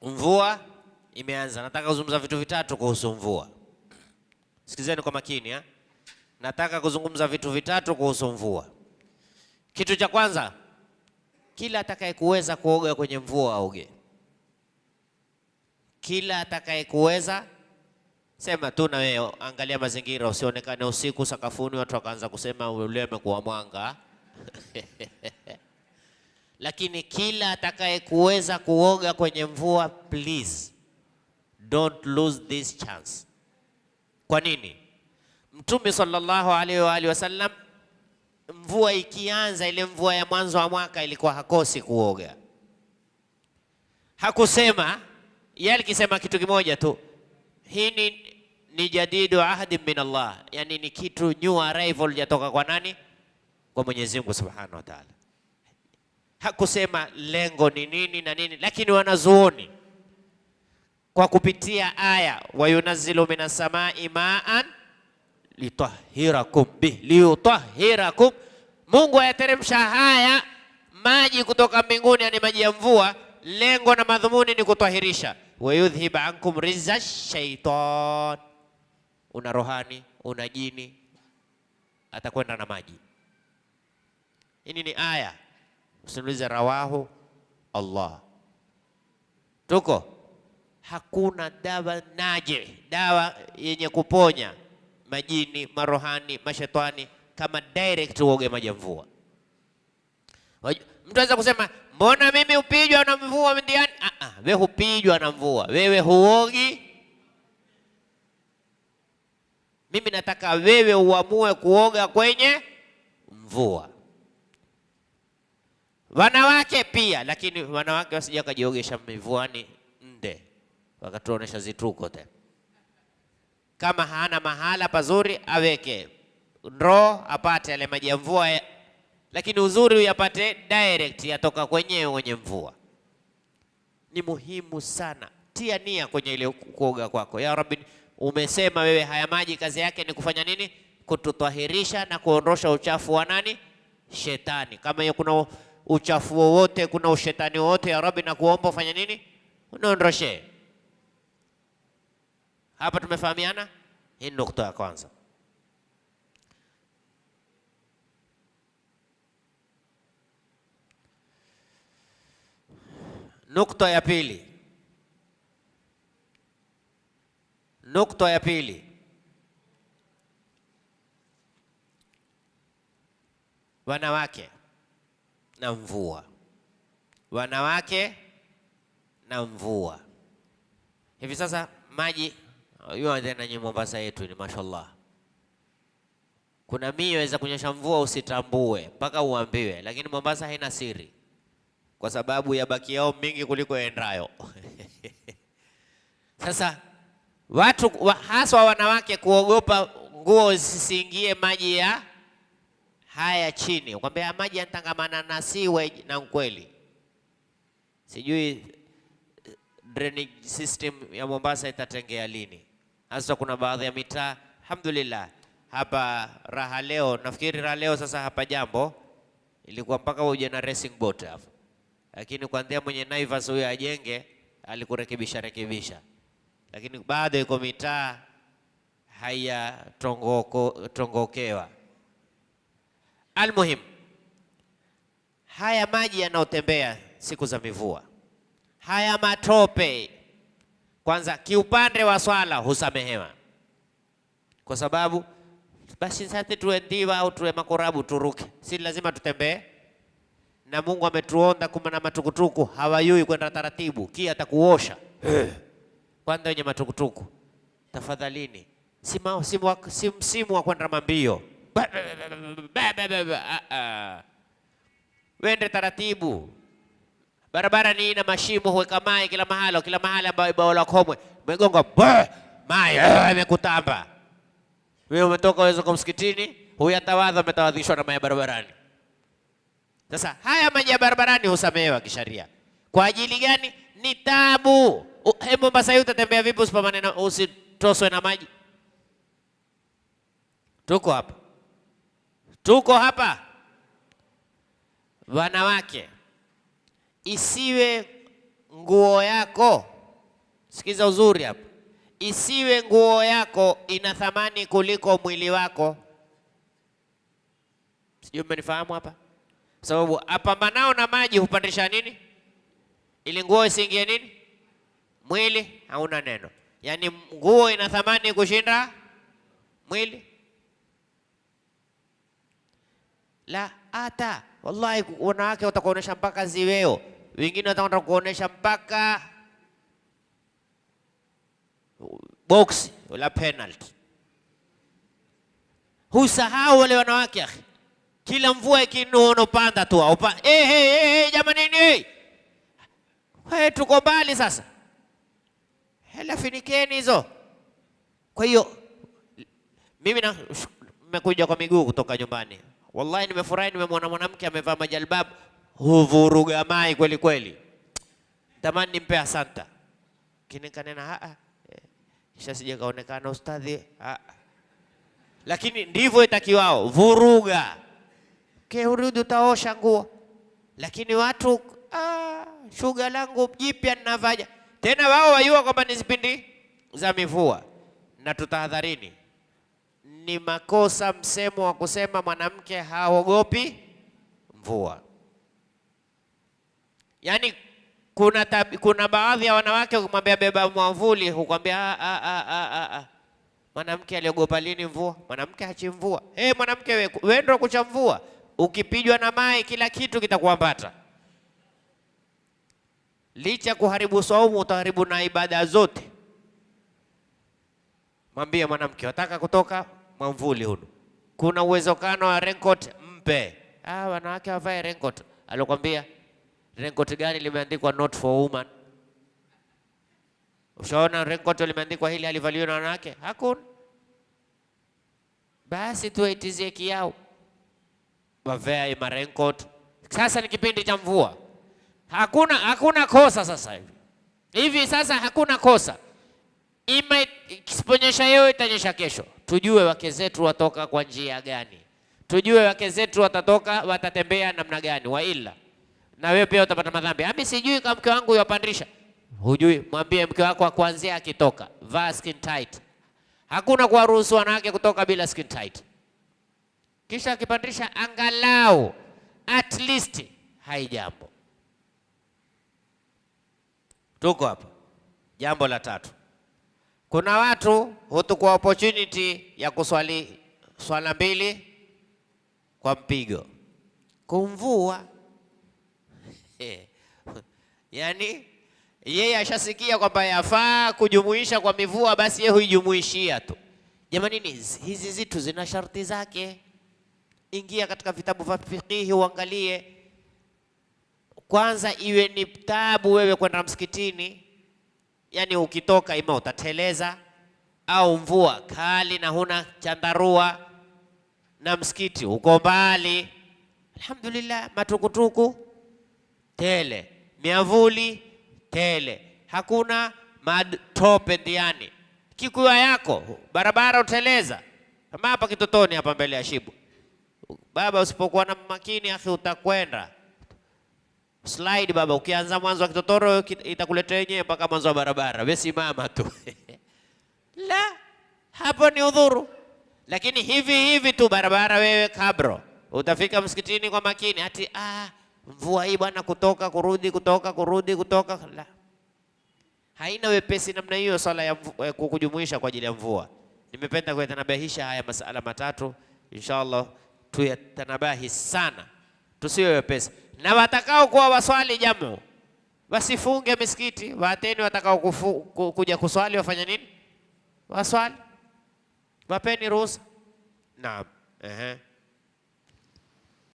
Mvua imeanza. Nataka kuzungumza vitu vitatu kuhusu mvua. Sikizeni kwa makini ha? Nataka kuzungumza vitu vitatu kuhusu mvua. Kitu cha kwanza, kila atakayekuweza kuoga kwenye mvua aoge. Kila atakayekuweza, sema tu na wewe, angalia mazingira, usionekane usiku sakafuni watu wakaanza kusema ule amekuwa mwanga. Lakini kila atakayekuweza kuoga kwenye mvua, please don't lose this chance. Kwa nini? Mtume sallallahu alaihi wa alihi wasallam, mvua ikianza, ile mvua ya mwanzo wa mwaka, ilikuwa hakosi kuoga. Hakusema, yeye alikisema kitu kimoja tu, hii ni jadidu ahdi min Allah, yani ni kitu new arrival yatoka kwa nani? Kwa Mwenyezi Mungu Subhanahu wa Ta'ala. Hakusema lengo ni nini na nini, lakini wanazuoni kwa kupitia aya wayunazzilu minas samai ma'an litahhirakum bih liyutahhirakum, Mungu ayateremsha haya maji kutoka mbinguni, yani maji ya mvua, lengo na madhumuni ni kutahirisha. Wayudhhib ankum rizza shaitan, una rohani, una jini, atakwenda na maji. Hii ni aya, usinulize rawahu Allah. Tuko hakuna dawa naje, dawa yenye kuponya majini, marohani, mashetani kama direct uoge maji ya mvua. Mtu anaweza kusema mbona mimi upijwa na mvua mdiani? Wewe hupijwa na mvua, wewe huogi. Mimi nataka wewe uamue kuoga kwenye mvua. Wanawake pia, lakini wanawake wasije kujiogesha mvuani nde wakatuonesha zituko tena. Kama hana mahala pazuri aweke ndoo apate yale maji ya mvua, lakini uzuri uyapate direct yatoka kwenye mvua. Ni muhimu sana. Tia nia kwenye ile kuoga kwako. Ya Rabbi, umesema wewe haya maji kazi yake ni kufanya nini? Kututahirisha na kuondosha uchafu wa nani? Shetani. Kama hiyo kuna uchafu wowote, kuna ushetani wowote, ya Rabbi, na kuomba ufanye nini? Unaondoshe. Hapa tumefahamiana? Hii nukta ya kwanza. Nukta ya pili. Nukta ya pili. Wanawake na mvua. Wanawake na mvua. Hivi sasa maji na Mombasa yetu ni mashallah. Kuna mii waweza kunyesha mvua usitambue mpaka uambiwe, lakini Mombasa haina siri kwa sababu ya baki yao mingi kuliko endayo. Sasa watu haswa wanawake kuogopa nguo zisiingie maji ya haya chini. Ukwambia maji yanatangamana na sewage, na ukweli sijui drainage system ya Mombasa itatengea lini. Hasa kuna baadhi ya mitaa, alhamdulillah, hapa Raha Leo, nafikiri Raha Leo sasa hapa Jambo, ilikuwa mpaka uje na racing boat hapo. Lakini kuanzia mwenye Naivas huyo ajenge alikurekebisha. Lakini bado iko mitaa haya tongokewa. Almuhim, haya maji yanayotembea siku za mivua, haya matope, kwanza kiupande wa swala husamehewa, kwa sababu basi sasa tuwe ndiwa au tuwe makorabu turuke, si lazima tutembee. Na Mungu ametuonda kuma na matukutuku hawayui kwenda taratibu, kia atakuosha. Kwanza wenye matukutuku, tafadhalini, si msimu wa kwenda mambio. Wende taratibu. Barabara ni ina mashimo, huweka mai kila mahali ambayo bao la komwe umegonga mai imekutamba. Wewe umetoka uwezo kwa msikitini, huyatawadha, umetawadhishwa na mai barabarani. Sasa haya maji ya barabarani husamehewa kisharia. Kwa ajili gani? Ni tabu. Mombasa hii utatembea vipi usipamane na usitoswe na maji? Tuko hapa. Wanawake, isiwe nguo yako, sikiza uzuri hapa, isiwe nguo yako ina thamani kuliko mwili wako. Sijui mmenifahamu hapa? Sababu apambanao na maji hupandisha nini? Ili nguo isiingie nini? Mwili hauna neno. Yaani nguo ina thamani kushinda mwili? La, hata wallahi wanawake watakuonesha mpaka ziweo, wengine watakwenda kuonesha mpaka box wala penalty. Husahau wale wanawake akhi. Kila mvua ikinono panda tu au jamani nini? Wewe tuko mbali sasa. Hela finikeni hizo. Kwa hiyo mimi nimekuja kwa miguu kutoka nyumbani. Wallahi nimefurahi, nimemwona mwanamke amevaa majalbab, huvuruga mai kweli kweli. Tamani nimpe asanta. Kinikanena kisha sije kaonekana ustadhi. Lakini ndivyo itakiwao, vuruga. Urudi utaosha nguo. Lakini watu shuga langu jipya ninavaja. Tena wao wajua kwamba ni zipindi za mivua. Na tutahadharini. Ni makosa msemo wa kusema mwanamke haogopi mvua. Yaani kuna baadhi ya wanawake ukimwambia beba mwavuli hukwambia mwanamke aliogopa lini mvua? Mwanamke hachi mvua. Mwanamke wewe ndio kucha mvua. Ukipijwa na mai kila kitu kitakuambata. Licha kuharibu saumu utaharibu na ibada zote. Mwambie mwanamke wataka kutoka mwamvuli hunu. Kuna uwezekano wa raincoat mpe. Wanawake wavae raincoat. Alikwambia raincoat gani limeandikwa not for woman? Ushaona raincoat limeandikwa hili halivaliwi na wanawake? Hakuna. Basi tuitizie kiao. Wavae ma raincoat. Sasa ni kipindi cha mvua. Hakuna kosa sasa hivi. Hivi sasa hakuna kosa. Ima ikiponyesha leo itanyesha kesho. Tujue wake zetu watoka kwa njia gani. Tujue wake zetu watatembea namna gani, wa ila na wewe pia utapata madhambi. Mimi sijui kama mke wangu yapandisha. Hujui, mwambie mke wako kuanzia akitoka, vaa skin tight. Hakuna kuwaruhusu wanawake kutoka bila skin tight. Kisha akipandisha angalau at least haijambo. Tuko hapa. Jambo la tatu. Kuna watu hutukua opportunity ya kuswali swala mbili kwa mpigo. Kumvua. Yaani yeye ashasikia kwamba yafaa kujumuisha kwa mivua, basi yeye huijumuishia tu. Jamani, hizi zitu zina sharti zake. Ingia katika vitabu vya fiqh uangalie. Kwanza iwe ni tabu wewe kwenda msikitini. Yaani ukitoka ima utateleza, au mvua kali na huna chandarua na msikiti uko mbali. Alhamdulillah, matukutuku tele, miavuli tele, hakuna matope ndiani. Kikuwa yako barabara uteleza. Kama hapa Kitotoni hapa mbele ya Shibu. Baba, usipokuwa na makini akhi utakwenda slide baba. Ukianza mwanzo wa Kitotoro itakuletea yenyewe mpaka mwanzo wa barabara. Wewe simama tu. La, hapo ni udhuru. Lakini hivi tu barabara wewe kabro. Utafika msikitini kwa makini. Ati mvua hii bwana, kutoka kurudi, kutoka kurudi, kutoka. La. Haina wepesi namna hiyo swala ya kukujumuisha kwa ajili ya mvua. Nimependa kuyatanabahisha haya masala matatu. Inshallah tuyatanabahi sana. Tusiwe wepesi. Na watakao kuwa waswali jamu wasifunge misikiti. Wateni watakao kuja kuswali wafanya nini? Waswali. Wapeni ruhusa. Naam.